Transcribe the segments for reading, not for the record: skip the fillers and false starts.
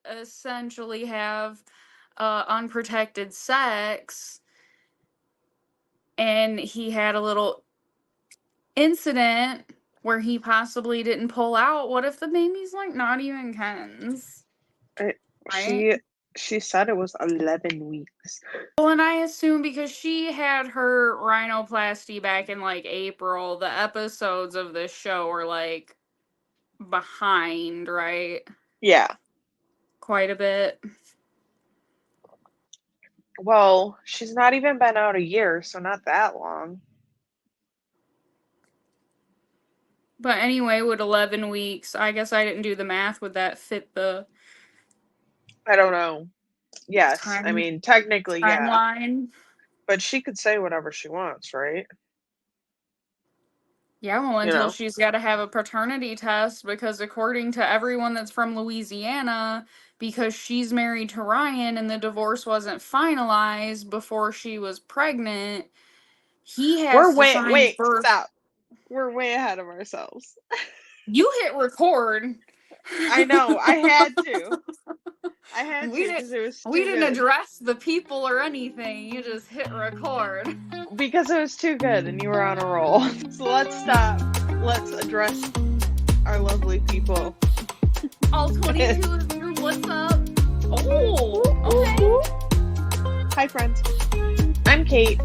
essentially have unprotected sex, and he had a little incident where he possibly didn't pull out. What if the baby's like not even Ken's? I, Right? she said it was 11 weeks. Well, and I assume because she had her rhinoplasty back in like April, the episodes of this show are like behind, right? Yeah. Quite a bit. Well, she's not even been out a year, so not that long. But anyway, with 11 weeks, I guess I didn't do the math. Would that fit the I don't know. Yes, I time mean, technically, yeah. timeline? But she could say whatever she wants, right? Yeah, well, You until know? she's got to have a paternity test, because according to everyone that's from Louisiana, because she's married to Ryan and the divorce wasn't finalized before she was pregnant, he has to sign Wait, birth. stop. We're way ahead of ourselves. You hit record. I know, I had to. I had we to didn't because it was we too didn't good. address the people or anything. You just hit record. Because it was too good and you were on a roll. So let's stop. Let's address our lovely people. All 22 of you, what's up? Oh, okay. Hi, friends. I'm Kate.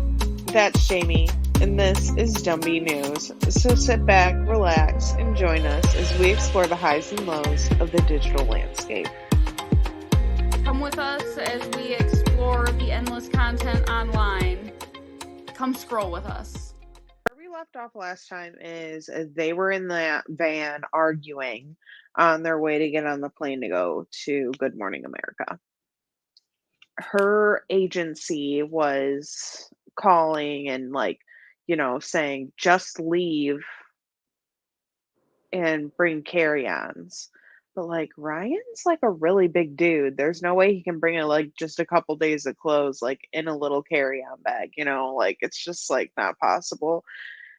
That's Jamie. And this is Dumby News. So sit back, relax, and join us as we explore the highs and lows of the digital landscape. Come with us as we explore the endless content online. Come scroll with us. Where we left off last time is they were in that van arguing on their way to get on the plane to go to Good Morning America. Her agency was calling and saying just leave and bring carry-ons. But like Ryan's like a really big dude. There's no way he can bring in like just a couple days of clothes like in a little carry-on bag, like it's just like not possible.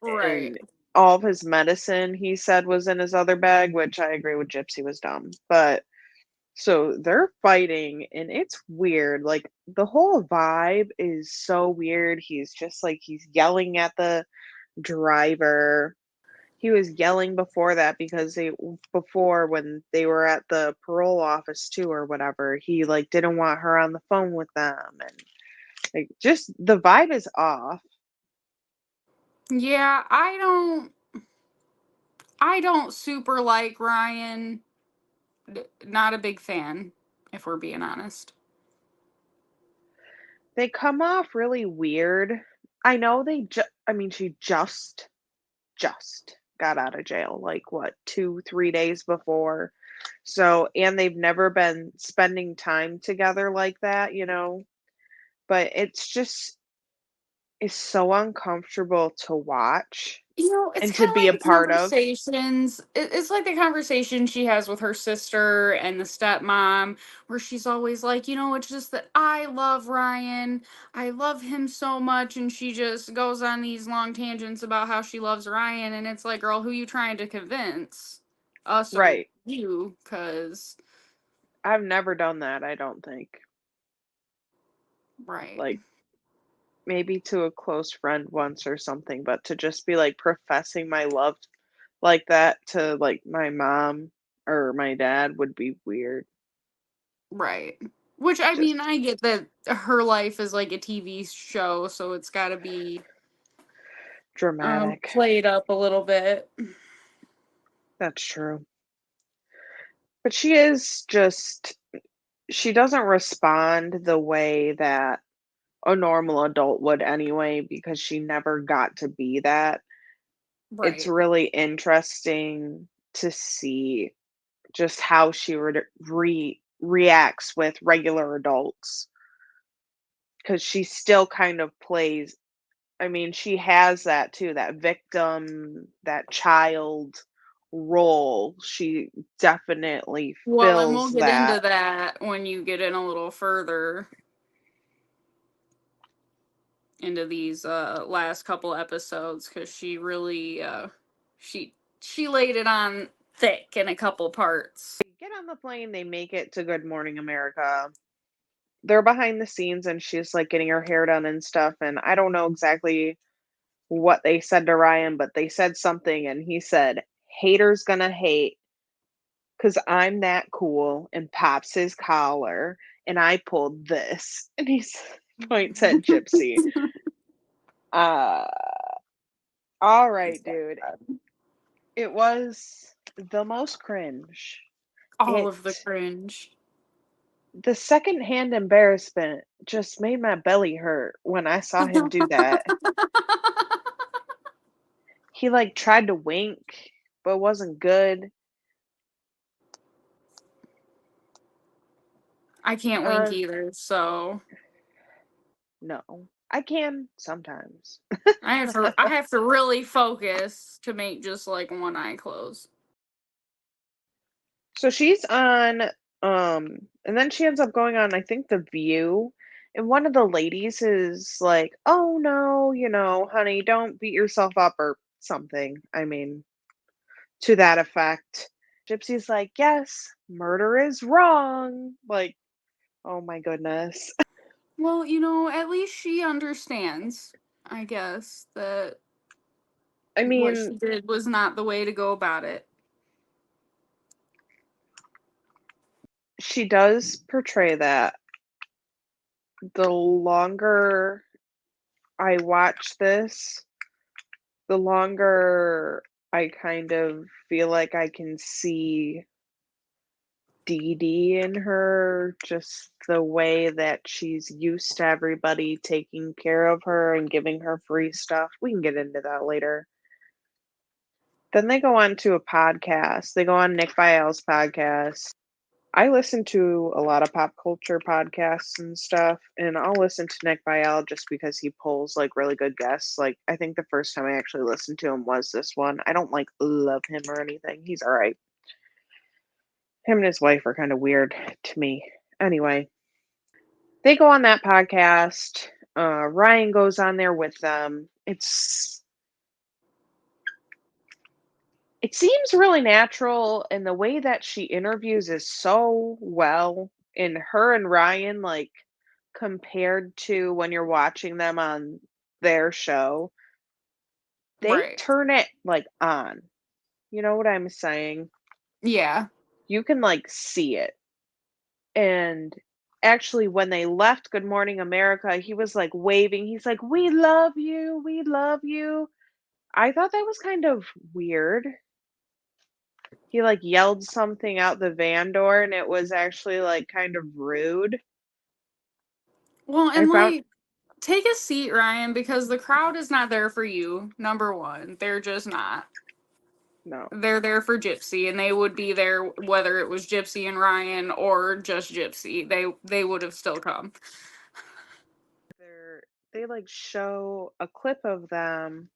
Right. And all of his medicine he said was in his other bag, which I agree with Gypsy was dumb. But so they're fighting and it's weird. Like the whole vibe is so weird. He's just like he's yelling at the driver. He was yelling before that because before when they were at the parole office too or whatever, he like didn't want her on the phone with them and like just the vibe is off. Yeah, I don't super like Ryan. Not a big fan, if we're being honest. They come off really weird. I know I mean she just got out of jail like what 2 3 days before, so and they've never been spending time together like that. But it's so uncomfortable to watch It's and to kind of be like a the part of. conversations. It's like the conversation she has with her sister and the stepmom, where she's always like, it's just that I love Ryan. I love him so much. And she just goes on these long tangents about how she loves Ryan. And it's like, girl, who you trying to convince? Us or Right. you? Because, I've never done that, I don't think. right. Like maybe to a close friend once or something, but to just be like professing my love like that to like my mom or my dad would be weird. Right. Which, I mean, Just I get that her life is like a TV show, so it's got to be dramatic. played up a little bit. That's true. But she doesn't respond the way that a normal adult would anyway because she never got to be that. It's Right. really interesting to see just how she reacts with regular adults because she still kind of plays. I mean, she has that too, that victim, that child role. She definitely Well, and we'll fills get into that. that when you get in a little further into these last couple episodes, because she really she she laid it on thick in a couple parts. They get on the plane, they make it to Good Morning America. They're behind the scenes and she's like getting her hair done and stuff. And I don't know exactly what they said to Ryan, but they said something and he said, haters gonna hate because I'm that cool, and pops his collar and I pulled this. And he points at Gypsy. Uh, all right, dude. It was the most cringe. All It of the cringe. The secondhand embarrassment just made my belly hurt when I saw him do that. He like tried to wink, but wasn't good. I can't wink Uh, either, so no. I can sometimes. I have to really focus to make just like one eye close. So she's on, and then she ends up going on, I think, The View. And one of the ladies is like, oh no, honey, don't beat yourself up or something. I mean, to that effect. Gypsy's like, yes, murder is wrong. Like, oh my goodness. Well, at least she understands, I guess, that I what she mean, did was not the way to go about it. she does portray that. The longer I watch this, the longer I kind of feel like I can see Dee Dee in her, just the way that she's used to everybody taking care of her and giving her free stuff. We can get into that later. Then they go on to a podcast. They go on Nick Viall's podcast. I listen to a lot of pop culture podcasts and stuff, and I'll listen to Nick Viall just because he pulls like really good guests. Like I think the first time I actually listened to him was this one. I don't like love him or anything. He's all right. Him and his wife are kind of weird to me. Anyway, they go on that podcast. Ryan goes on there with them. It seems really natural, and the way that she interviews is so well. And her and Ryan, like, compared to when you're watching them on their show, they Right. turn it, like, on. You know what I'm saying? Yeah. You can, like, see it. And actually, when they left Good Morning America, he was, like, waving. He's like, "We love you. We love you." I thought that was kind of weird. He, like, yelled something out the van door, and it was actually, like, kind of rude. Well, I and found like, take a seat, Ryan, because the crowd is not there for you. Number one, they're just not. no. They're there for Gypsy, and they would be there whether it was Gypsy and Ryan or just Gypsy. They would have still come. They, like, show a clip of them,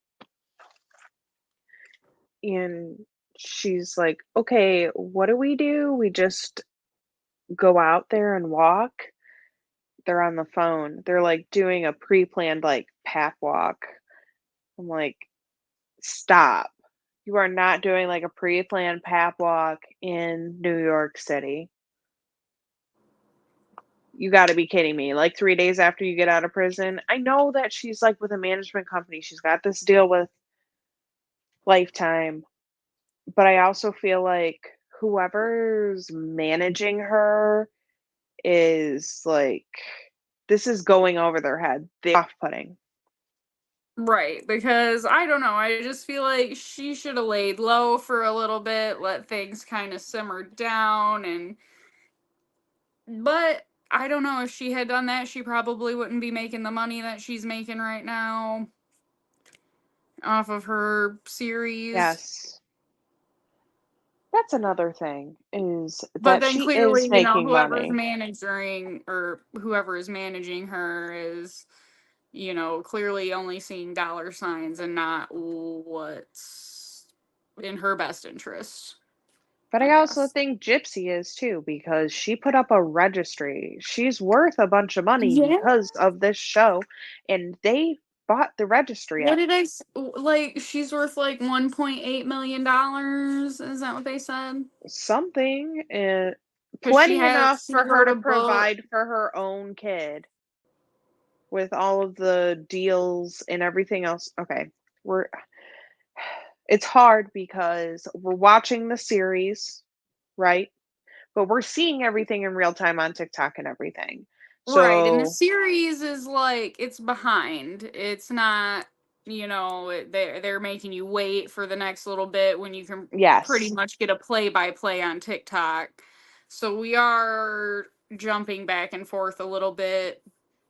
and she's like, "Okay, what do? We just go out there and walk?" They're on the phone. They're, like, doing a pre-planned, like, pap walk. I'm like, "Stop. You are not doing, like, a pre-planned pap walk in New York City. You gotta be kidding me, like, 3 days after you get out of prison?" I know that she's, like, with a management company, she's got this deal with Lifetime, but I also feel like whoever's managing her is, like, this is going over their head. They're off-putting. Right, because I don't know, I just feel like she should have laid low for a little bit, let things kind of simmer down, but I don't know, if she had done that, she probably wouldn't be making the money that she's making right now off of her series. Yes. That's another thing, is But that then she is clearly, making whoever's money. managing or whoever is managing her is, clearly only seeing dollar signs and not what's in her best interest, But I I also guess. think Gypsy is too, because she put up a registry. She's worth a bunch of money Yeah. because of this show, and they bought the registry What at. did like? She's worth like $1.8 million. Is that what they said? Something, Because plenty enough she for her wrote to a book. provide for her own kid with all of the deals and everything else. Okay, we're it's hard because we're watching the series, right? But we're seeing everything in real time on TikTok and everything. Right, and the So, series is like it's behind. It's not, they're making you wait for the next little bit when you can pretty yes, much get a play by play on TikTok. So we are jumping back and forth a little bit,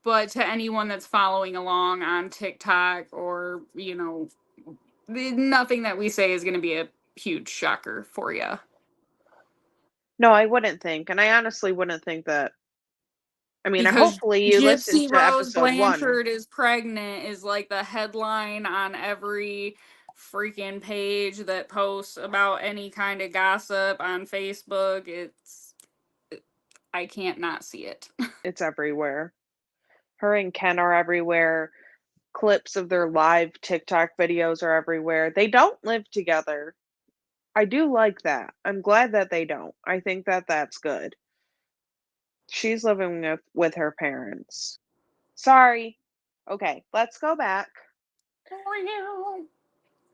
but to anyone that's following along on TikTok or, nothing that we say is going to be a huge shocker for you. no, I wouldn't think. And I honestly wouldn't think that. I mean, Because hopefully you listened Gypsy to Rose episode one. Blanchard is pregnant is like the headline on every freaking page that posts about any kind of gossip on Facebook. I can't not see it. It's everywhere. Her and Ken are everywhere. Clips of their live TikTok videos are everywhere. They don't live together. I do like that. I'm glad that they don't. I think that that's good. She's living with her parents. Sorry. Okay, let's go back.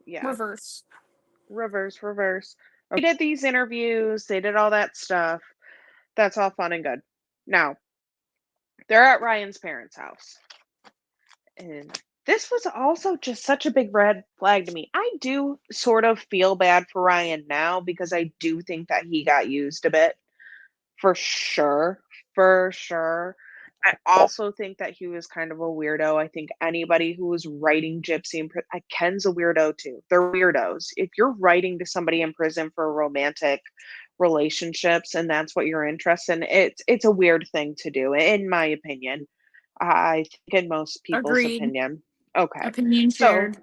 Yeah, Reverse. reverse, reverse. They did these interviews, they did all that stuff. That's all fun and good. Now, they're at Ryan's parents' house. And this was also just such a big red flag to me. I do sort of feel bad for Ryan now because I do think that he got used a bit. For sure, for sure. I also think that he was kind of a weirdo. I think anybody who was writing Gypsy Ken's a weirdo too. They're weirdos. If you're writing to somebody in prison for romantic relationships and that's what you're interested in, it's a weird thing to do, in my opinion. I think in most people's Agreed. opinion. Okay. Opinion So shared.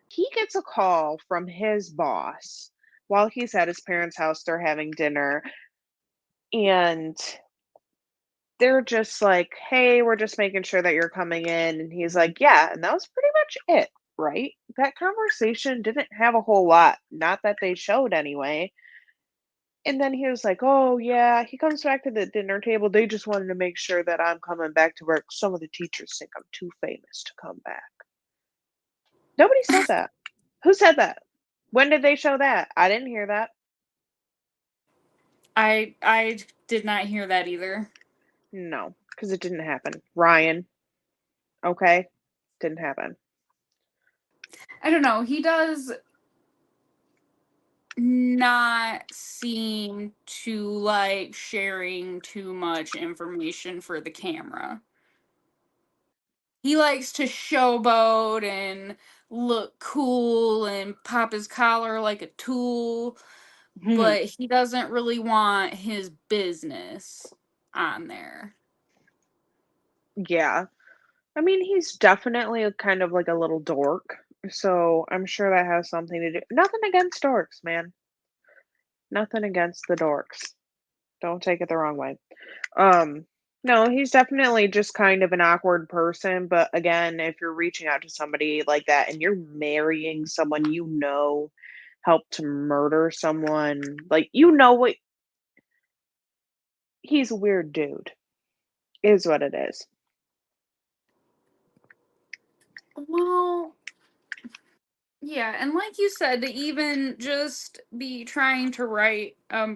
he gets a call from his boss while he's at his parents' house. They're having dinner and they're just like, "Hey, we're just making sure that you're coming in." And he's like, "Yeah." And that was pretty much it, right? That conversation didn't have a whole lot, not that they showed anyway. And then he was like, "Oh, yeah." He comes back to the dinner table. They just wanted to make sure that I'm coming back to work. Some of the teachers think I'm too famous to come back. Nobody said that. Who said that? When did they show that? I didn't hear that. I did not hear that either. No, because it didn't happen. Ryan, okay? Didn't happen. I don't know. He does not seem to like sharing too much information for the camera. He likes to showboat and look cool and pop his collar like a tool, but he doesn't really want his business on there. Yeah. I mean, he's definitely a kind of like a little dork. So I'm sure that has something to do. Nothing against dorks, man. Nothing against the dorks. Don't take it the wrong way. Um, no, he's definitely just kind of an awkward person. But again, if you're reaching out to somebody like that and you're marrying someone you know helped to murder someone, like what he's a weird dude, is what it is. Well, yeah, and like you said, to even just be trying to write a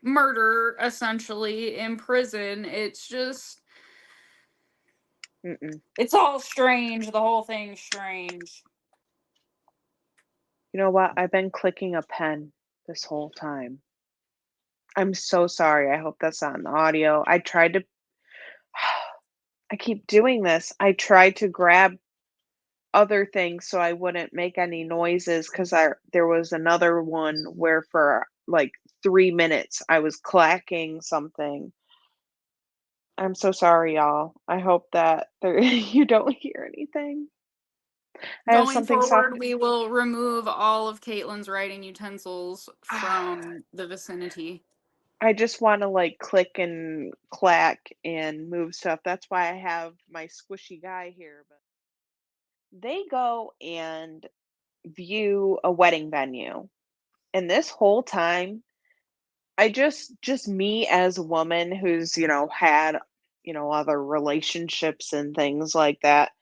murder essentially in prison, Mm-mm. it's all strange. The whole thing's strange. You know what? I've been clicking a pen this whole time. I'm so sorry. I hope that's not in the audio. I tried to I keep doing this. I tried to grab other things so I wouldn't make any noises because there was another one where for like 3 minutes I was clacking something. I'm so sorry, y'all. I hope that you don't hear anything. I have Going something soft. forward, we will remove all of Caitlin's writing utensils from the vicinity. I just want to like click and clack and move stuff. That's why I have my squishy guy here. But they go and view a wedding venue. And this whole time, I just me as a woman who's, had, other relationships and things like that,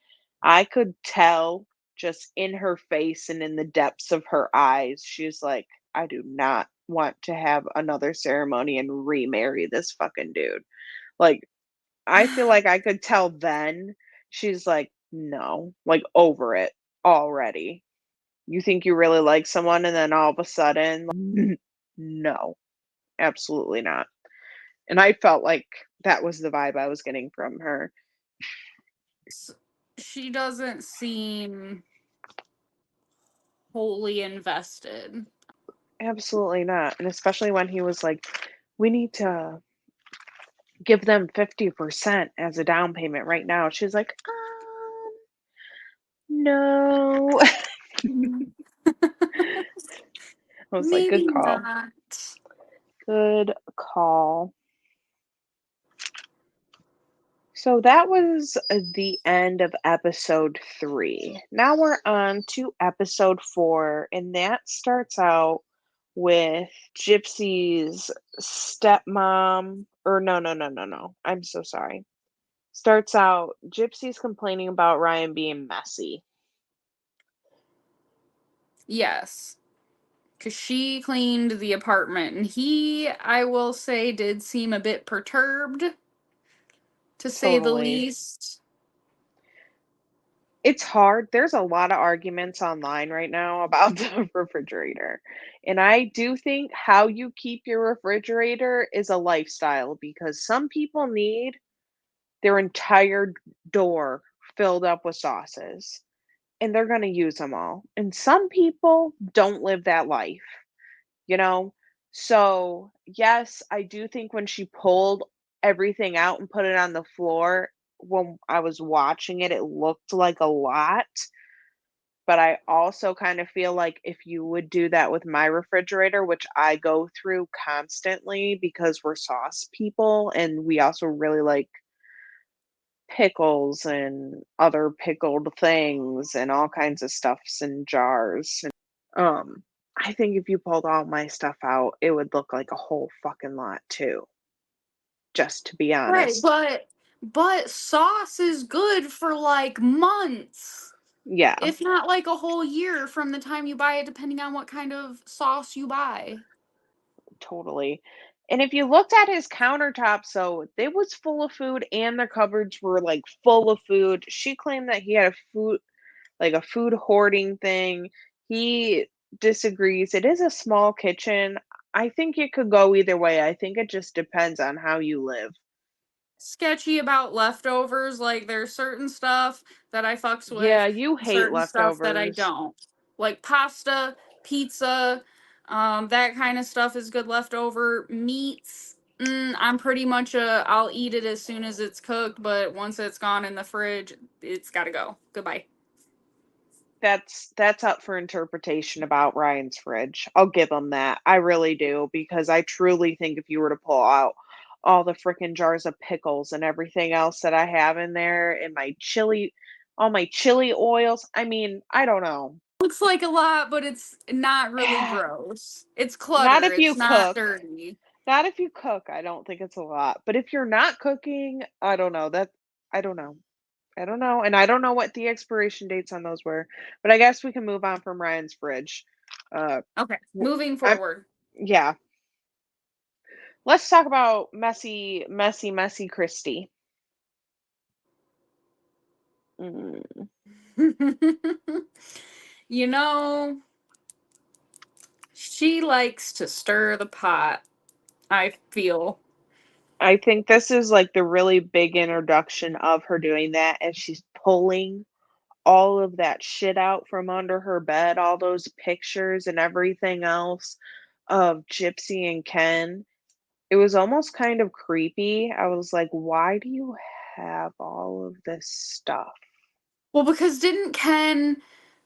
I could tell just in her face and in the depths of her eyes, she's like, I do not want to have another ceremony and remarry this fucking dude. Like, I feel like I could tell then she's like, no, like over it already. You think you really like someone and then all of a sudden, no, absolutely not. And I felt like that was the vibe I was getting from her. S- she doesn't seem wholly invested. Absolutely not. And especially when he was like, we need to give them 50% as a down payment right now. She's like, no. Mhm. I was like, good Maybe call. not. Good call. So that was the end of episode 3. Now we're on to episode 4, and that starts out with Gypsy's stepmom. Or no, no, no, no, no. I'm so sorry. Starts out Gypsy's complaining about Ryan being messy. Yes, because she cleaned the apartment, and he, I will say, did seem a bit perturbed, to say the Totally. least. It's hard. There's a lot of arguments online right now about the refrigerator. And I do think how you keep your refrigerator is a lifestyle because some people need their entire door filled up with sauces and they're going to use them all. And some people don't live that life, you know? So, yes, I do think when she pulled everything out and put it on the floor, when I was watching it, it looked like a lot. But I also kind of feel like if you would do that with my refrigerator, which I go through constantly because we're sauce people and we also really like pickles and other pickled things and all kinds of stuffs in jars. Um, I think if you pulled all my stuff out, it would look like a whole fucking lot too, just to be Right, honest. but sauce is good for like months, Yeah, if not like a whole year from the time you buy it, depending on what kind of sauce you buy. totally. And if you looked at his countertop, so it was full of food and the cupboards were like full of food. She claimed that he had a food like a food hoarding thing. He disagrees. It is a small kitchen. I think it could go either way. I think it just depends on how you live. Sketchy about leftovers. Like there's certain stuff that I fucks Yeah, with, you hate certain stuff that I leftovers. don't. Like pasta, pizza, that kind of stuff is good leftover. Meats, I'm pretty much I'll eat it as soon as it's cooked, but once it's gone in the fridge, it's gotta go. Goodbye. That's up for interpretation about Ryan's fridge. I'll give him that. I really do because I truly think if you were to pull out all the freaking jars of pickles and everything else that I have in there and my chili all my chili oils, I mean, I don't know. Looks like a lot, but it's not really gross. It's Not clutter. if you It's not cook. dirty. Not if you cook, I don't think it's a lot. But if you're not cooking, I don't know. I don't know. I don't know. And I don't know what the expiration dates on those were. But I guess we can move on from Ryan's fridge. Uh Okay, w- moving I'm forward. yeah. Let's talk about messy Christy. Mm. You know, she likes to stir the pot, I feel. I think this is like the really big introduction of her doing that as she's pulling all of that shit out from under her bed, all those pictures and everything else of Gypsy and Ken. It was almost kind of creepy. I was like, "Why do you have all of this stuff?" Well, because didn't Ken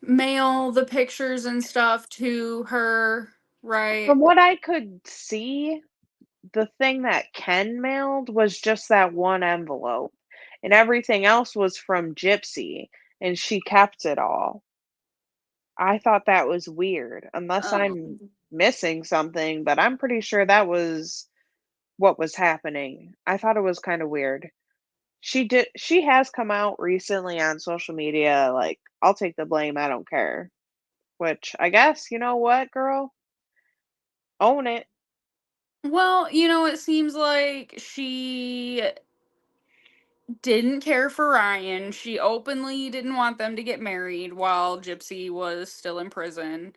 mail the pictures and stuff to her, right? From what I could see, the thing that Ken mailed was just that one envelope, and everything else was from Gypsy. and she kept it all. I thought that was weird, unless Oh, I'm missing something, but I'm pretty sure that was what was happening. I thought it was kind of weird. She has come out recently on social media like, "I'll take the blame, I don't care." Which I guess, you know what, girl? Own it. well, it seems like she didn't care for Ryan. She openly didn't want them to get married while Gypsy was still in prison.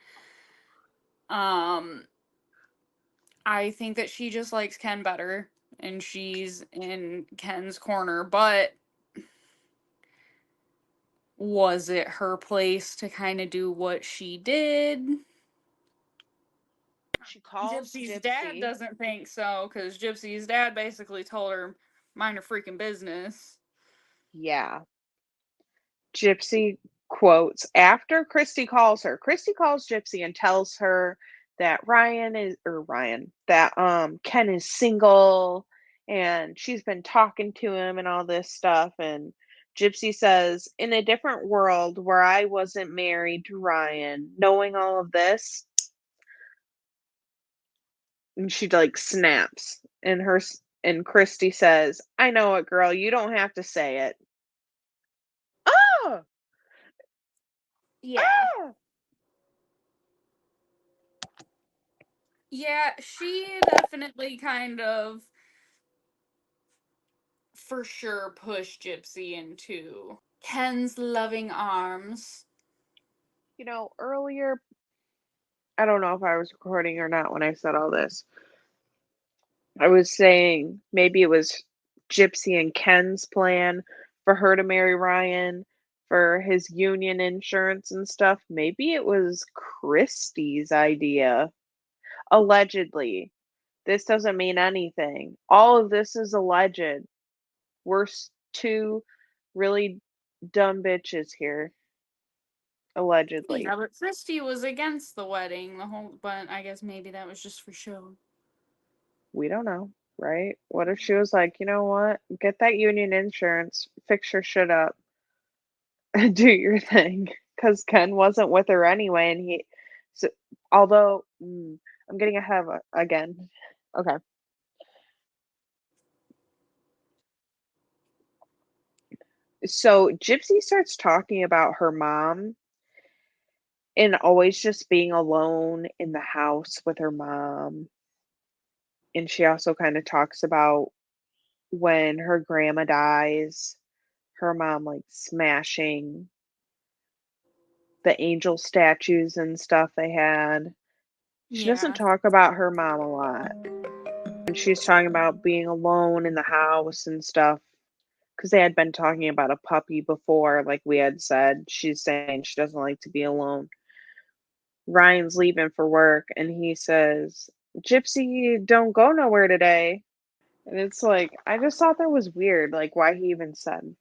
Um, I think that she just likes Ken better and she's in Ken's corner, but was it her place to kind of do what she did? She calls Gypsy's dad Gypsy. doesn't think so because Gypsy's dad basically told her, mind her freaking business. Yeah. Gypsy quotes after Christy calls her. Christy calls Gypsy and tells her that that Ken is single and she's been talking to him and all this stuff, and Gypsy says, "In a different world where I wasn't married to Ryan, knowing all of this," and she like snaps, and and Christy says, "I know it, girl. You don't have to say it." Oh, Yeah. oh. Yeah, she definitely kind of for sure pushed Gypsy into Ken's loving arms. Earlier, I don't know if I was recording or not when I said all this. I was saying maybe it was Gypsy and Ken's plan for her to marry Ryan for his union insurance and stuff. Maybe it was Christie's idea. Allegedly. This doesn't mean anything. All of this is alleged. We're two really dumb bitches here. Yeah, Allegedly. but Christy was against the wedding the whole but I guess maybe that was just for show. We don't know, right? What if she was like, you know what? Get that union insurance, fix your shit up, do your thing. Because Ken wasn't with her anyway, and so, although I'm getting ahead of again. Okay, so Gypsy starts talking about her mom and always just being alone in the house with her mom, and she also kind of talks about when her grandma dies, her mom like smashing the angel statues and stuff they had. She doesn't Yeah. talk about her mom a lot. And she's talking about being alone in the house and stuff because they had been talking about a puppy before, like we had said. She's saying she doesn't like to be alone. Ryan's leaving for work and he says, "Gypsy, don't go nowhere today." And it's like, I just thought that was weird, like why he even said,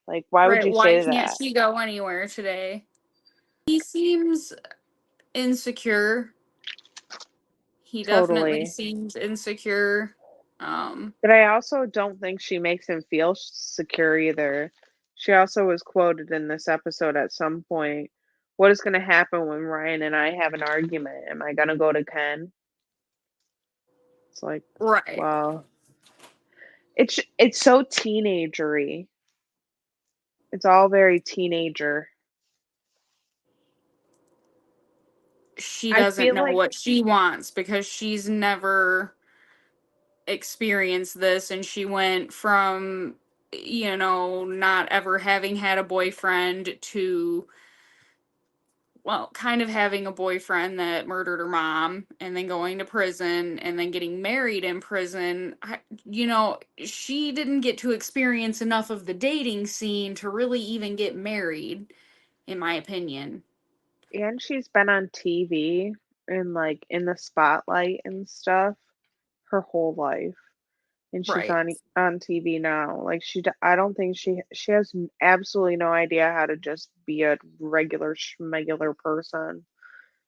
like, why would Right, you why say can't that? she go anywhere today? He seems insecure. He definitely Totally. seems insecure. Um, But I also don't think she makes him feel secure either. She also was quoted in this episode at some point. What is going to happen when Ryan and I have an argument? Am I going to go to Ken? It's like, right. well, it's so teenagery. It's all very teenager. She I doesn't feel know like, what she wants because she's never experienced this and she went from not ever having had a boyfriend to well kind of having a boyfriend that murdered her mom and then going to prison and then getting married in prison. She didn't get to experience enough of the dating scene to really even get married, in my opinion. and she's been on TV and like in the spotlight and stuff her whole life. And she's Right. on TV now. Like I don't think she has absolutely no idea how to just be a regular schmegular person.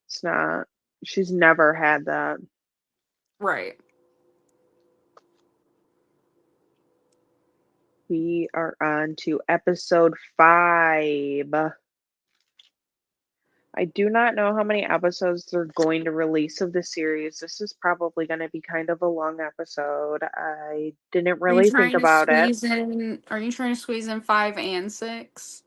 It's not. She's never had that. Right. We are on to episode 5. I do not know how many episodes they're going to release of the series. This is probably going to be kind of a long episode. I didn't Are you really think trying to about it. squeeze in? Are you trying to squeeze in 5 and 6?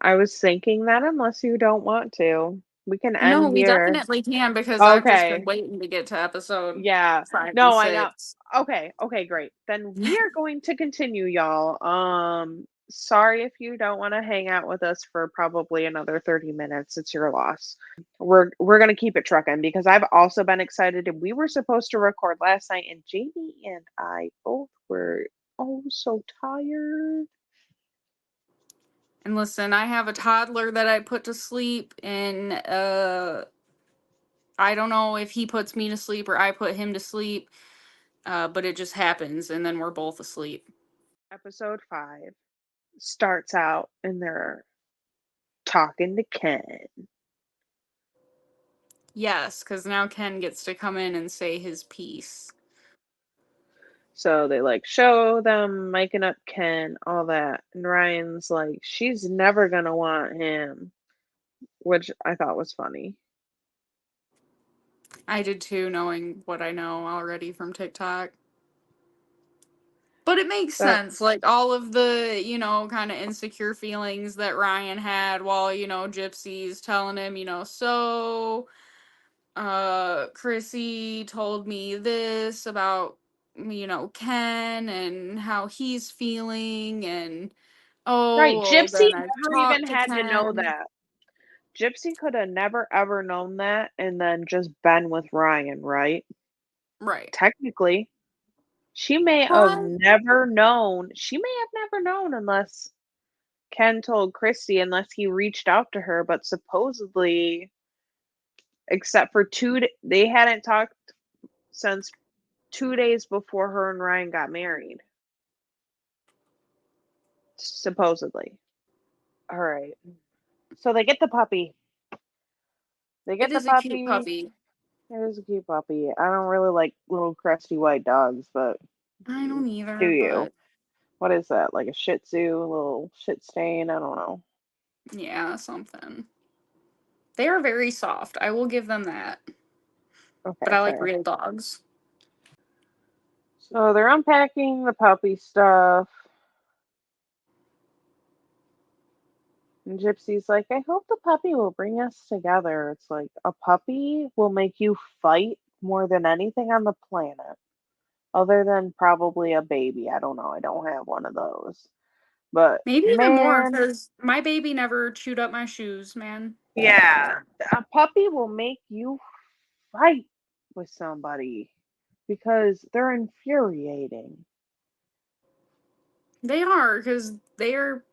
I was thinking that unless you don't want to, we can No, end we here. definitely can because I've just been Okay. waiting to get to episode Yeah. five and No, I know. six. Okay, great. Then we are going to continue, y'all. Sorry if you don't want to hang out with us for probably another 30 minutes. It's your loss. We're gonna keep it trucking because I've also been excited and we were supposed to record last night and Jamie and I both were so tired. And listen, I have a toddler that I put to sleep, and I don't know if he puts me to sleep or I put him to sleep, but it just happens, and then we're both asleep. Episode 5 starts out and they're talking to Ken. Yes, because now Ken gets to come in and say his piece. So they like show them miking up Ken, all that. And Ryan's like, she's never gonna want him, which I thought was funny. I did too, knowing what I know already from TikTok. But it makes That sense. Like all of the, kind of insecure feelings that Ryan had while, Gypsy's telling him, so Chrissy told me this about, Ken and how he's feeling, and oh, right, well, Gypsy then I've never even talked to had to know Ken. that. Gypsy could have never ever known that and then just been with Ryan, right? Right. Technically, she may have But never known. She may have never known unless Ken told Christy, unless he reached out to her. But supposedly, except for they hadn't talked since 2 days before her and Ryan got married. Supposedly. All right. So they get the puppy. They it get the is a cute puppy. puppy. It is a cute puppy. I don't really like little crusty white dogs, but I don't do either, you? but What is that? Like a Shih Tzu, a little shit stain? I don't know. yeah, something. They are very soft. I will give them that. But Okay, I like fair. real dogs. So they're unpacking the puppy stuff. And Gypsy's like, I hope the puppy will bring us together. It's like, a puppy will make you fight more than anything on the planet. Other than probably a baby. I don't know. I don't have one of those. But Maybe even more man, because my baby never chewed up my shoes, man. yeah, a puppy will make you fight with somebody because they're infuriating. They are, because they're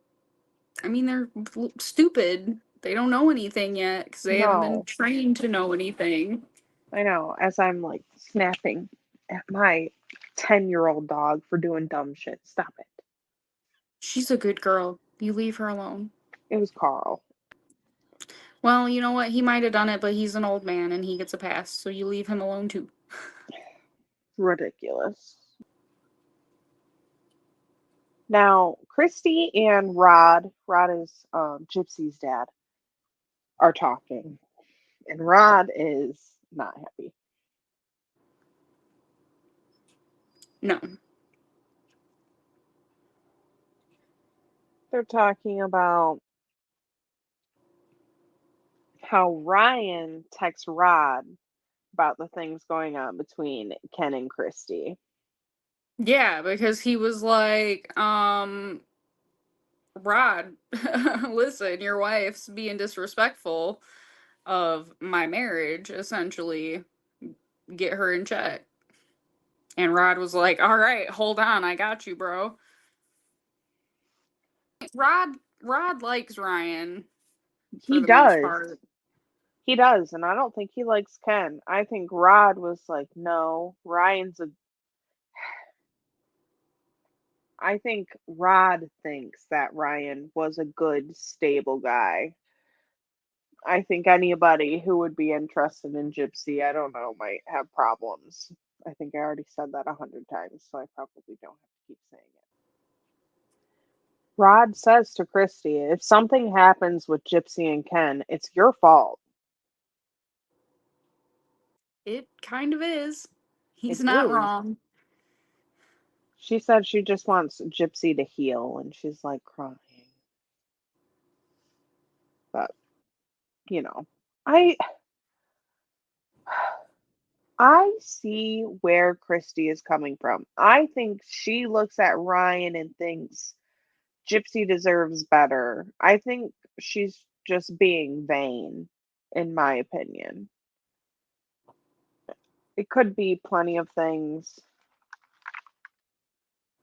stupid. They don't know anything yet because they haven't been No, trained to know anything. I know. As I'm like snapping at my 10-year-old dog for doing dumb shit. Stop it. She's a good girl. You leave her alone. It was Carl. Well, you know what? He might have done it, but he's an old man and he gets a pass, so you leave him alone too. Ridiculous. Now, Christy and Rod is Gypsy's dad, are talking. And Rod is not happy. No. They're talking about how Ryan texts Rod about the things going on between Ken and Christy. Yeah, because he was like, Rod, listen, your wife's being disrespectful of my marriage, essentially. Get her in check. And Rod was like, all right, hold on, I got you, bro. Rod likes Ryan for He the most does. part. He does, and I don't think he likes Ken. I think Rod was like, no, Ryan's a. I think Rod thinks that Ryan was a good, stable guy. I think anybody who would be interested in Gypsy, I don't know, might have problems. I think I already said that 100 times, so I probably don't have to keep saying it. Rod says to Christy, if something happens with Gypsy and Ken, it's your fault. It kind of is. He's It not is. wrong. She said she just wants Gypsy to heal, and she's like crying. But, you know, I I see where Christy is coming from. I think she looks at Ryan and thinks Gypsy deserves better. I think she's just being vain, in my opinion. It could be plenty of things.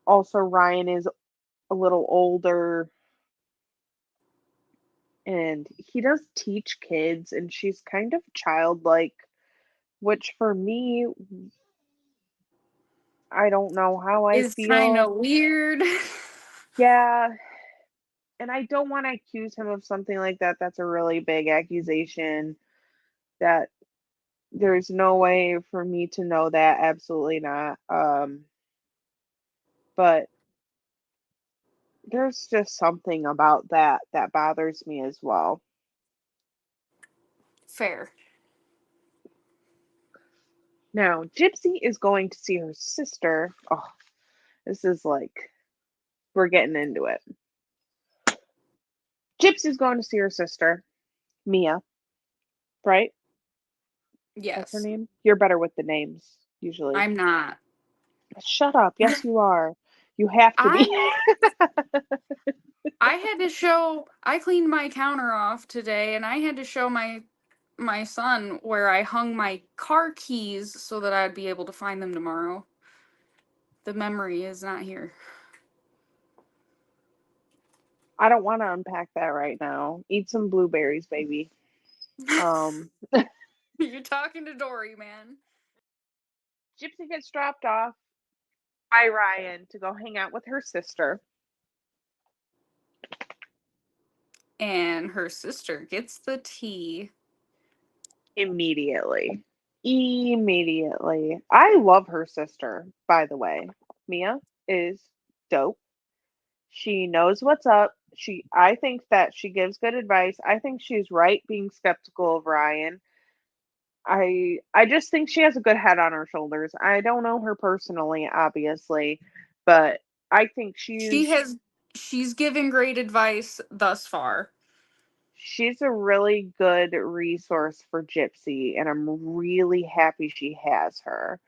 Also, Ryan is a little older and he does teach kids, and she's kind of childlike, which for me, I don't know how I Is kind feel. of weird. Yeah, and I don't want to accuse him of something like that. That's a really big accusation that there's no way for me to know that. Absolutely not. But there's just something about that that bothers me as well. Fair. Now, Gypsy is going to see her sister. Oh, this is like we're getting into it. Gypsy's going to see her sister, Mia, right? That's her Yes. name? You're better with the names, usually. I'm not. Shut up. Yes, you are. You have to be. I I had to show I cleaned my counter off today and I had to show my son where I hung my car keys so that I'd be able to find them tomorrow. The memory is not here. I don't want to unpack that right now. Eat some blueberries, baby. Um, You're talking to Dory, man. Gypsy gets dropped off by Ryan to go hang out with her sister. And her sister gets the tea. Immediately. Immediately. I love her sister, by the way. Mia is dope. She knows what's up. I think that she gives good advice. I think she's right being skeptical of Ryan. I just think she has a good head on her shoulders. I don't know her personally, obviously, but I think She has she's given great advice thus far. she's a really good resource for Gypsy, and I'm really happy she has her.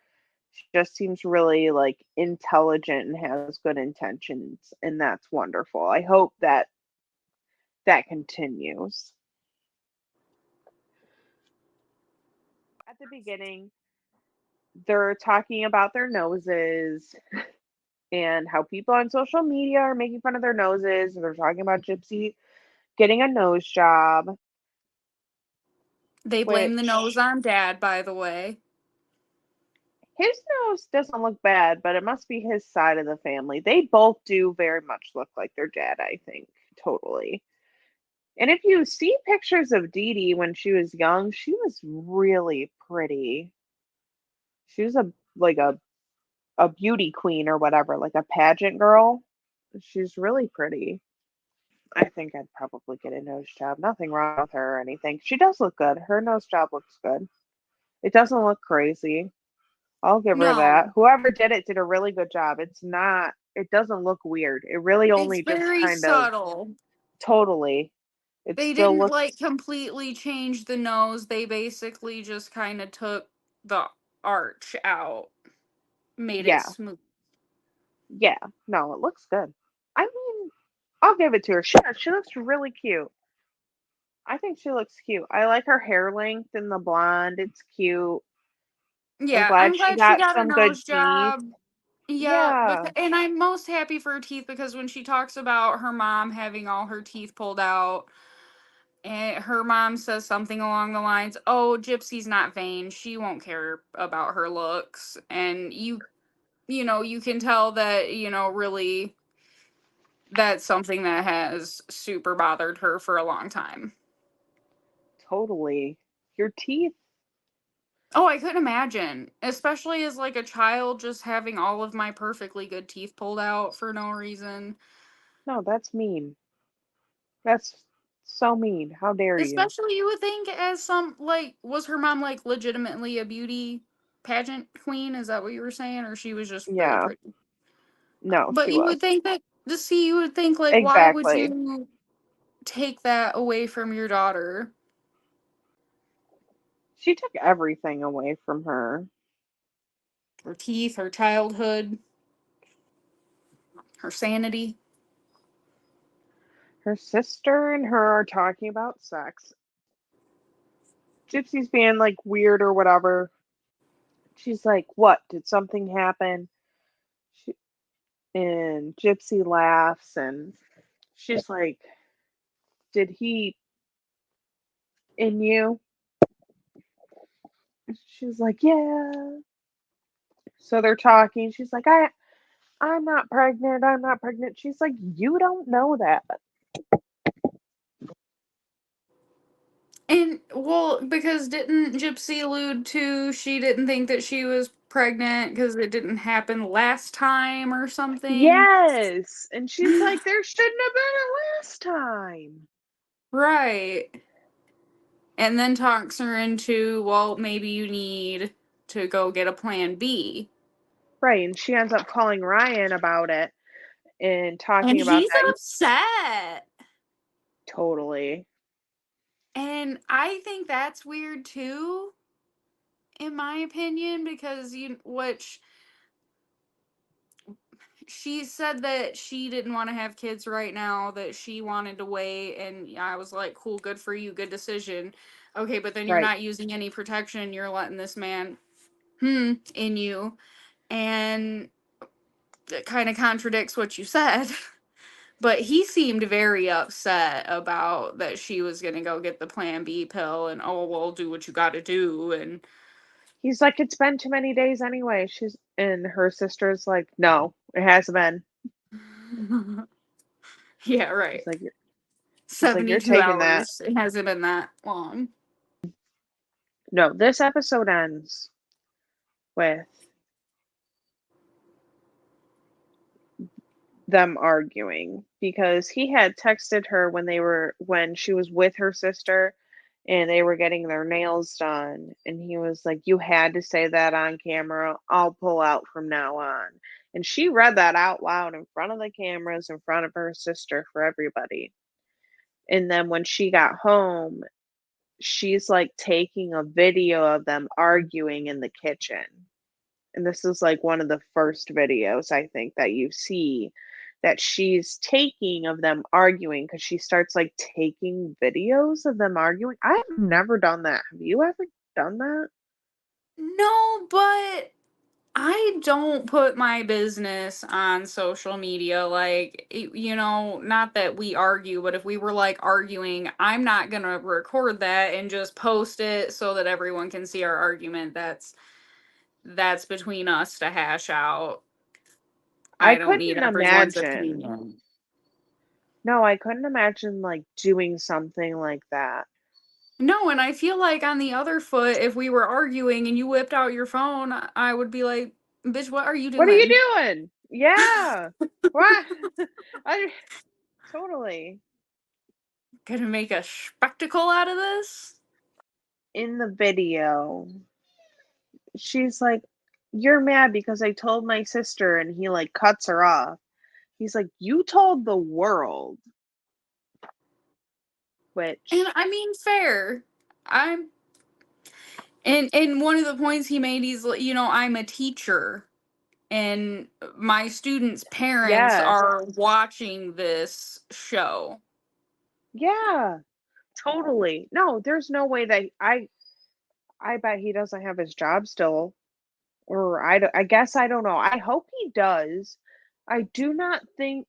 She just seems really like intelligent and has good intentions, and that's wonderful. I hope that that continues. At the beginning, they're talking about their noses and how people on social media are making fun of their noses, and they're talking about Gypsy getting a nose job, They blame the nose which on dad, by the way. his nose doesn't look bad, but it must be his side of the family. They both do very much look like their dad, I think. Totally. And if you see pictures of Dee Dee when she was young, she was really pretty. She was a beauty queen or whatever, like a pageant girl. She's really pretty. I think I'd probably get a nose job. Nothing wrong with her or anything. She does look good. Her nose job looks good. It doesn't look crazy. I'll give her that. No, Whoever did a really good job. It doesn't look weird. It really it's only just very kind of subtle. totally, it They still didn't like looks, completely change the nose. They basically just kind of took the arch out, made it yeah, smooth. yeah. No, it looks good. I mean, I'll give it to her. She looks really cute. I think she looks cute. I like her hair length and the blonde. It's cute. I'm Yeah, glad I'm she glad she got got a some good nose teeth. job. Yeah, Yeah. and I'm most happy for her teeth because when she talks about her mom having all her teeth pulled out, and her mom says something along the lines, "Oh, Gypsy's not vain. She won't care about her looks." And you can tell that, really that's something that has super bothered her for a long time. Totally. Your teeth, Oh, I couldn't imagine, especially as like a child just having all of my perfectly good teeth pulled out for no reason. No, that's mean. That's so mean. How dare you? Especially you would think as some like was her mom like legitimately a beauty pageant queen? Is that what you were saying? Or she was just very Yeah. pretty? No, But she you would was. think that to see you would think like why would Exactly. you take that away from your daughter? She took everything away from her. Her teeth, her childhood, her sanity. Her sister and her are talking about sex. Gypsy's being like weird or whatever. She's like, "What? Did something happen?" She, and Gypsy laughs and she's like, "Did he in you?" She's like, "Yeah." So they're talking. She's like, I'm not pregnant. I'm not pregnant." She's like, "You don't know that." And well, because didn't Gypsy allude to she didn't think that she was pregnant because it didn't happen last time or something? Yes. And she's like, "There shouldn't have been a last time." Right. And then talks her into, well, maybe you need to go get a plan B. Right. And she ends up calling Ryan about it and And talking about he's that. upset. Totally. And I think that's weird too, in my opinion, because which she said that she didn't want to have kids right now, that she wanted to wait, and I was like, cool, good for you, good decision. Okay, but then you're Right. not using any protection, you're letting this man in you, and it kind of contradicts what you said. But he seemed very upset about that she was gonna go get the Plan B pill, and oh well, do what you got to do, and He's like, "It's been too many days anyway." She's and her sister's like, "No, it hasn't been." yeah, She's right. like, she's like, "You're 72 taking that." hours. It hasn't been that long. No, this episode ends with them arguing because he had texted her when she was with her sister and they were getting their nails done, and he was like, "You had to say that on camera. I'll pull out from now on." And she read that out loud in front of the cameras, in front of her sister, for everybody. And then when she got home, she's like taking a video of them arguing in the kitchen. And this is like one of the first videos I think that you see that she's taking of them arguing because she starts like taking videos of them arguing. I've never done that. Have you ever done that? No, but I don't put my business on social media. Like, not that we argue, but if we were like arguing, I'm not going to record that and just post it so that everyone can see our argument. That's between us to hash out. I I don't need couldn't everyone's imagine. opinion. No, I couldn't imagine like doing something like that. No, and I feel like on the other foot, if we were arguing and you whipped out your phone, I would be like, bitch, what are you What are you doing? doing? Yeah. What? I totally. Gonna make a spectacle out of this? In the video, she's like, "You're mad because I told my sister," and he like cuts her off. He's like, "You told the world," And which, I mean, fair. I'm and one of the points he made, he's like, I'm a teacher and my students' parents yes, are watching this show. yeah, totally. No, there's no way that I bet he doesn't have his job still, or I guess I don't know. I hope he does. I do not think.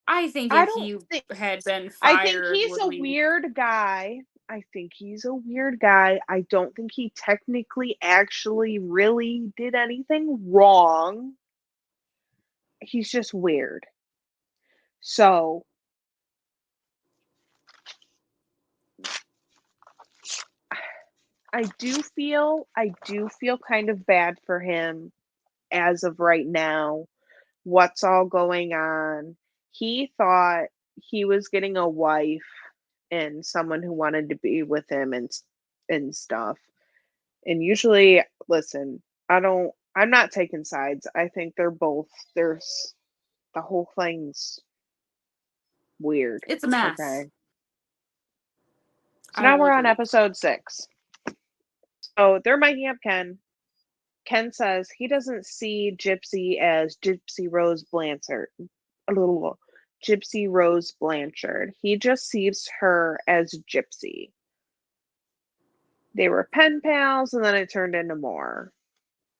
I think I if don't he think. had been I think fired, he's would a we? weird guy. I think he's a weird guy. I don't think he technically actually really did anything wrong. He's just weird. So, I do feel kind of bad for him as of right now. What's all going on? He thought he was getting a wife and someone who wanted to be with him and stuff. And usually, listen, I'm not taking sides. I think there's the whole thing's weird. It's a mess. Okay. So I now will we're on agree. episode 6. So they're miking up Ken. Ken says he doesn't see Gypsy as Gypsy Rose Blanchard. A little Gypsy Rose Blanchard. He just sees her as Gypsy. They were pen pals and then it turned into more.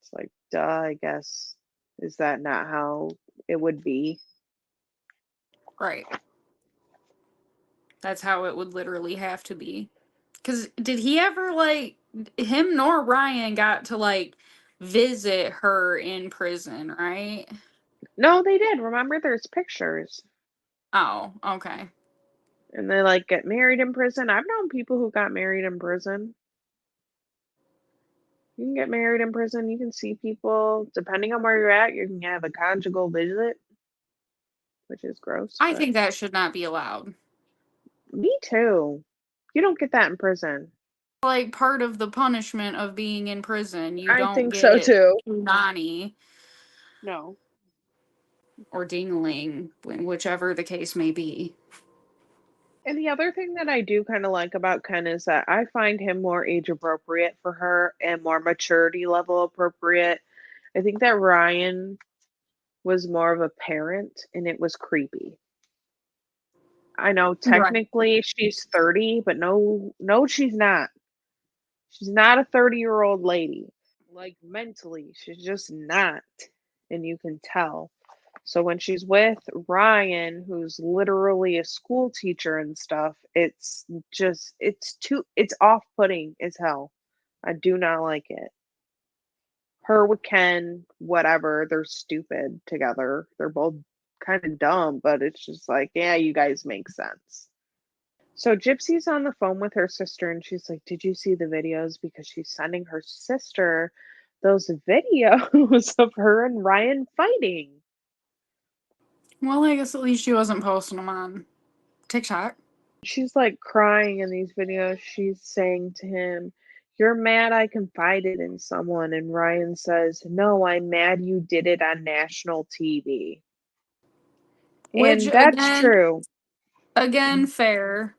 It's like, duh, I guess. Is that not how it would be? Right. That's how it would literally have to be. Because did he ever, like, him nor Ryan got to, like, visit her in prison, right? No, they did. Remember, there's pictures. Oh, okay. And they like get married in prison. I've known people who got married in prison. You can get married in prison. You can see people. Depending on where you're at, you can have a conjugal visit, which is gross, I but think that should not be allowed. me too. You don't get that in prison. Like, part of the punishment of being in prison, you I don't think so get too. punani No. or dingling, whichever the case may be. And the other thing that I do kind of like about Ken is that I find him more age appropriate for her and more maturity level appropriate. I think that Ryan was more of a parent and it was creepy. I know Right. technically she's 30, but no, she's not. She's not a 30-year-old lady. Like mentally, she's just not. And you can tell. So when she's with Ryan, who's literally a school teacher and stuff, it's off-putting as hell. I do not like it. Her with Ken, whatever, they're stupid together. They're both kind of dumb, but it's just like, yeah, you guys make sense. So Gypsy's on the phone with her sister and she's like, "Did you see the videos?" Because she's sending her sister those videos of her and Ryan fighting. Well, I guess at least she wasn't posting them on TikTok. She's like crying in these videos. She's saying to him, "You're mad I confided in someone." And Ryan says, "No, I'm mad you did it on national TV." Which, And that's again, true. fair.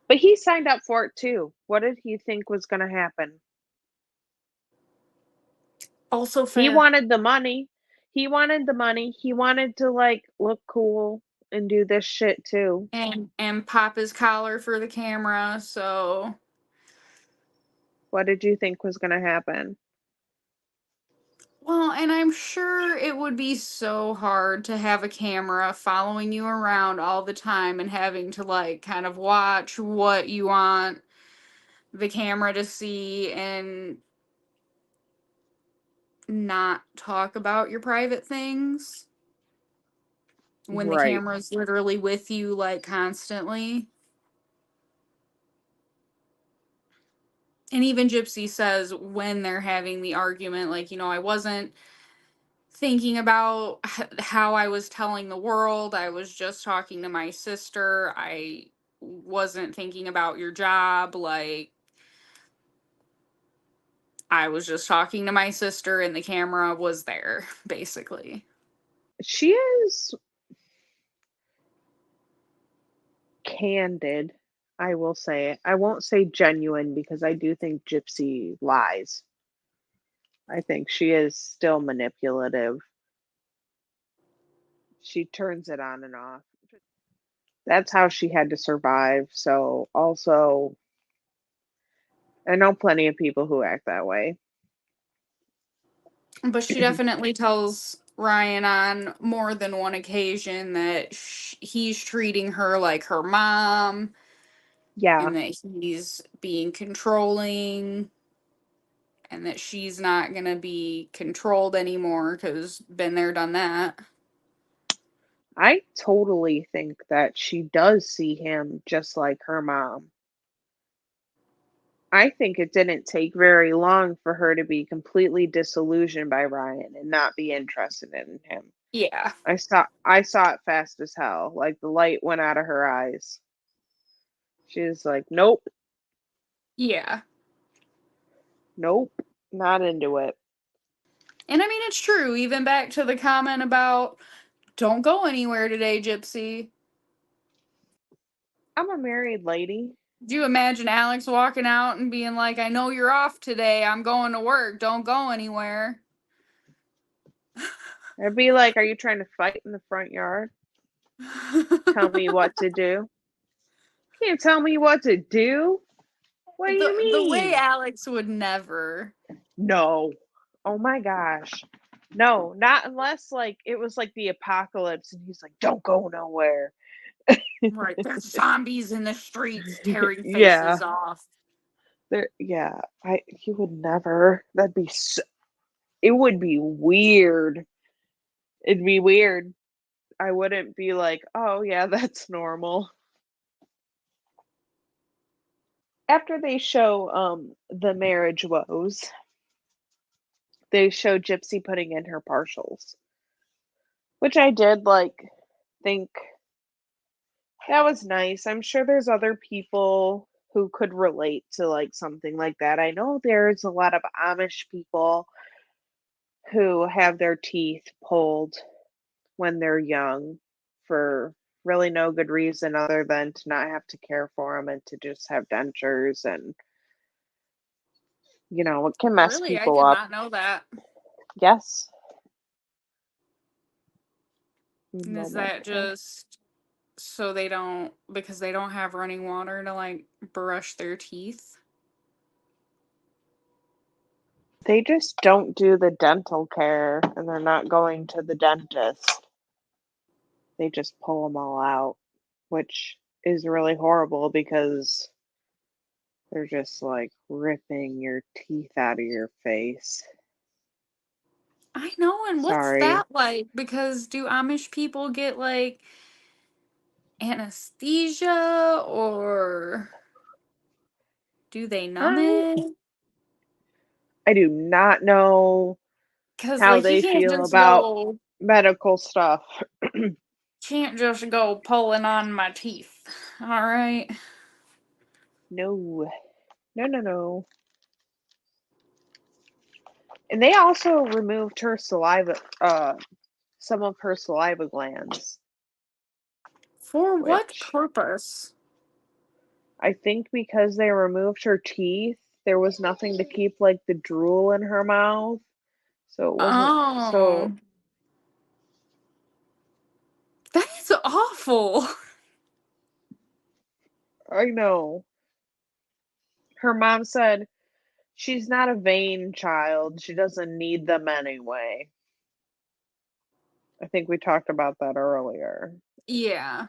But he signed up for it too. What did he think was going to happen? Also He fair. wanted the money. He wanted the money. He wanted to like look cool and do this shit too. And pop his collar for the camera, so What did you think was going to happen? well, and I'm sure it would be so hard to have a camera following you around all the time and having to like kind of watch what you want the camera to see and not talk about your private things when the Right. camera's literally with you like constantly. And even Gypsy says when they're having the argument, like, I wasn't thinking about how I was telling the world. I was just talking to my sister. I wasn't thinking about your job. Like, I was just talking to my sister, and the camera was there, basically. She is candid, I will say. I won't say genuine because I do think Gypsy lies. I think she is still manipulative. She turns it on and off. That's how she had to survive. So, also, I know plenty of people who act that way. But she definitely tells Ryan on more than one occasion that he's treating her like her mom Yeah, and that he's being controlling and that she's not going to be controlled anymore because been there, done that. I totally think that she does see him just like her mom. I think it didn't take very long for her to be completely disillusioned by Ryan and not be interested in him. Yeah. I saw it fast as hell. Like the light went out of her eyes. She was like, "Nope, Yeah. nope, not into it." And I mean, it's true. Even back to the comment about don't go anywhere today, Gypsy. I'm a married lady. Do you imagine Alex walking out and being like, I know you're off today. I'm going to work. Don't go anywhere. I'd be like, "Are you trying to fight in the front yard? Tell me what to do? Can't tell me what to do? What do you The way mean?" Alex would never. No. Oh my gosh. No, not unless like it was like the apocalypse and he's like, "Don't go nowhere." Right. There's zombies in the streets tearing Yeah. faces off. There yeah. I he would never. That'd be it would be weird. It'd be weird. I wouldn't be like, "Oh yeah, that's normal." After they show the marriage woes, they show Gypsy putting in her partials, which I did like think that was nice. I'm sure there's other people who could relate to like something like that. I know there's a lot of Amish people who have their teeth pulled when they're young for really no good reason other than to not have to care for them and to just have dentures and it can mess Really? I people did up. not know that. Yes. And is that just so they don't, because they don't have running water to like brush their teeth? They just don't do the dental care and they're not going to the dentist. They just pull them all out, which is really horrible because they're just like ripping your teeth out of your face. I know, and what's Sorry. that like? Because do Amish people get like anesthesia or do they numb I it? I do not know Because how like you they feel about go medical stuff. can't just go pulling on my teeth. All right. No. No, no, no. And they also removed her saliva some of her saliva glands, For what which purpose? I think because they removed her teeth, there was nothing to keep like the drool in her mouth. So it wasn't Oh, so that's awful. I know. Her mom said she's not a vain child. She doesn't need them anyway. I think we talked about that earlier. Yeah.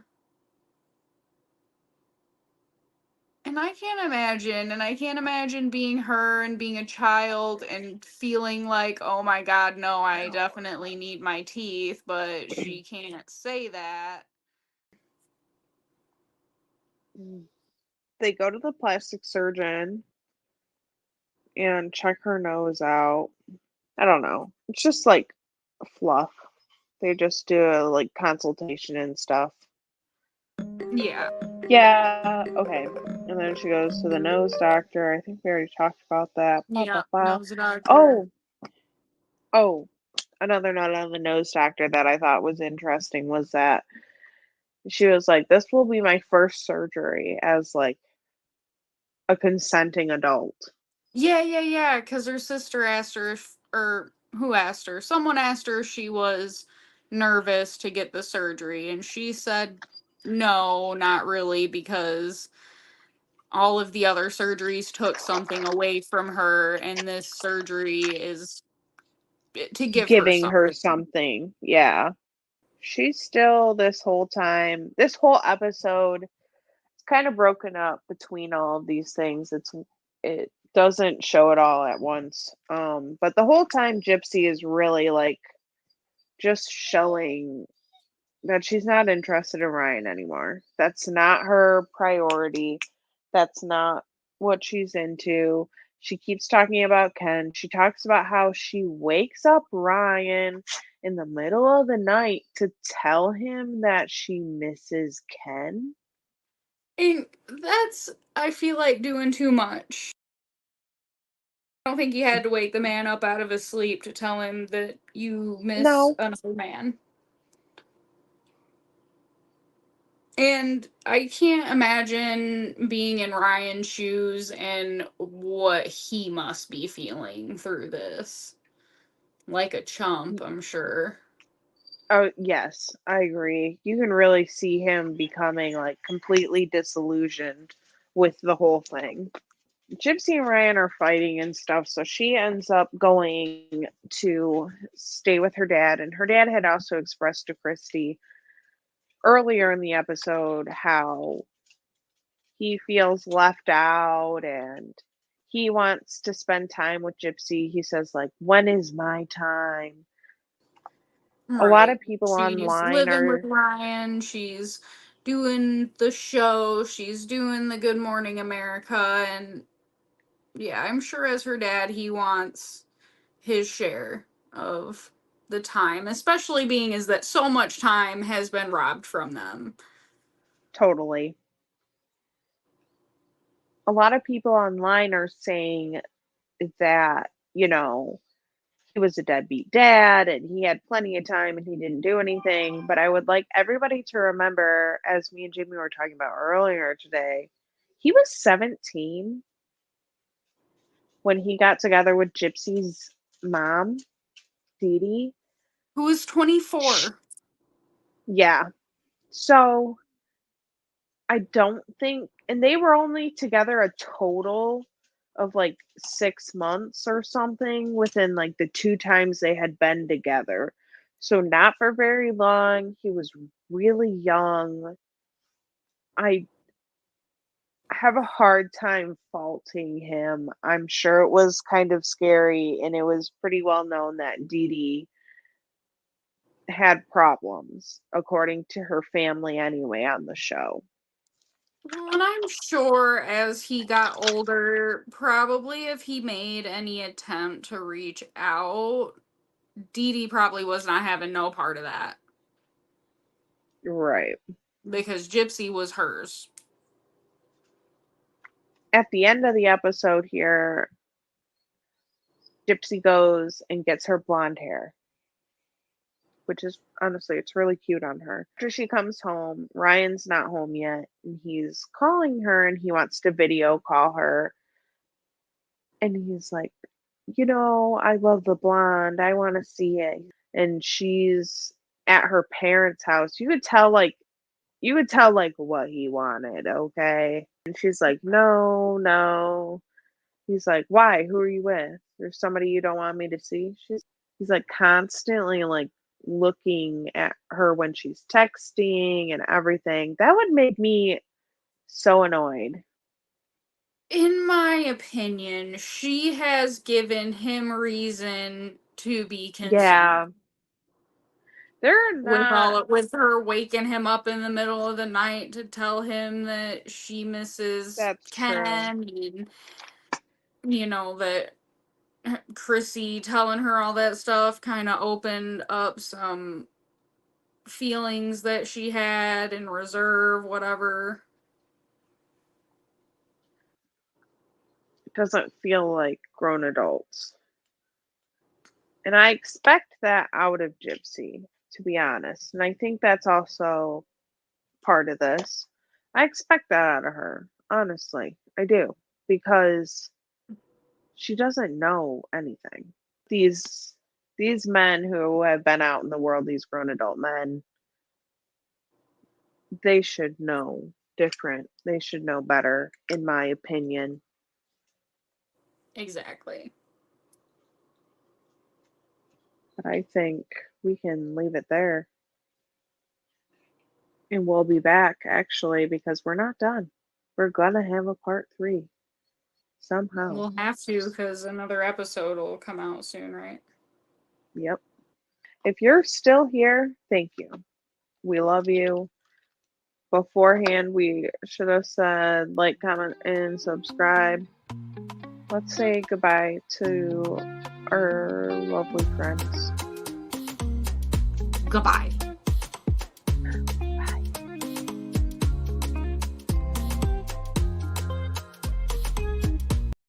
And I can't imagine being her and being a child and feeling like, oh my God, no, I definitely need my teeth, but she can't say that. They go to the plastic surgeon and check her nose out. I don't know. It's just like fluff. They just do a like consultation and stuff. Yeah. Yeah, okay. And then she goes to the nose doctor. I think we already talked about that. Blah blah Yeah. blah. Nose doctor. Oh, oh, another note on the nose doctor that I thought was interesting was that she was like, "This will be my first surgery as like a consenting adult." Yeah, yeah, yeah. Because her sister asked her if, or who asked her? Someone asked her if she was nervous to get the surgery. And she said, no, not really, because all of the other surgeries took something away from her. And this surgery is to give her Giving her something. something. Yeah. She's still this whole episode, it's kind of broken up between all of these things. It doesn't show it all at once. But the whole time Gypsy is really like just showing that she's not interested in Ryan anymore. That's not her priority. That's not what she's into. She keeps talking about Ken. She talks about how she wakes up Ryan in the middle of the night to tell him that she misses Ken. And that's, I feel like, doing too much. I don't think you had to wake the man up out of his sleep to tell him that you miss No, another man. And I can't imagine being in Ryan's shoes and what he must be feeling through this. Like a chump, I'm sure. oh, yes, I agree. You can really see him becoming like completely disillusioned with the whole thing. Gypsy and Ryan are fighting and stuff, so she ends up going to stay with her dad. And her dad had also expressed to Christy earlier in the episode how he feels left out and he wants to spend time with Gypsy. He says, like, when is my time? A lot Right. of people She's online living with are Ryan. She's doing the show. She's doing the Good Morning America. And yeah, I'm sure as her dad, he wants his share of the time, especially being is that so much time has been robbed from them. totally. A lot of people online are saying that, he was a deadbeat dad and he had plenty of time and he didn't do anything. But I would like everybody to remember, as me and Jimmy were talking about earlier today, he was 17 when he got together with Gypsy's mom, Dee Dee. Who is 24. Yeah. So I don't think, and they were only together a total of like 6 months or something within like the two times they had been together. So not for very long. He was really young. I have a hard time faulting him. I'm sure it was kind of scary, and it was pretty well known that Dee Dee had problems, according to her family anyway, on the show. Well, and I'm sure as he got older, probably if he made any attempt to reach out, Dee Dee probably was not having no part of that Right. because Gypsy was hers. At the end of the episode here, Gypsy goes and gets her blonde hair, which is honestly, it's really cute on her. After she comes home, Ryan's not home yet, and he's calling her and he wants to video call her. And he's like, I love the blonde. I want to see it. And she's at her parents' house. You could tell like what he wanted, okay? And she's like, no, no. He's like, why? Who are you with? There's somebody you don't want me to see? He's like constantly like looking at her when she's texting and everything. That would make me so annoyed. In my opinion, she has given him reason to be concerned. Yeah, they're With not. with her waking him up in the middle of the night to tell him that she misses That's Ken, true. and that Chrissy telling her all that stuff kind of opened up some feelings that she had in reserve, whatever. It doesn't feel like grown adults. And I expect that out of Gypsy, to be honest. And I think that's also part of this. I expect that out of her, honestly. I do. Because she doesn't know anything. These men who have been out in the world, these grown adult men, they should know different. They should know better, in my opinion. Exactly. But I think we can leave it there. And we'll be back actually because we're not done. We're gonna have a part three somehow. We'll have to because another episode will come out soon, right? Yep. If you're still here, thank you. We love you. Beforehand, we should have said like, comment, and subscribe. let's say goodbye to our lovely friends. Goodbye.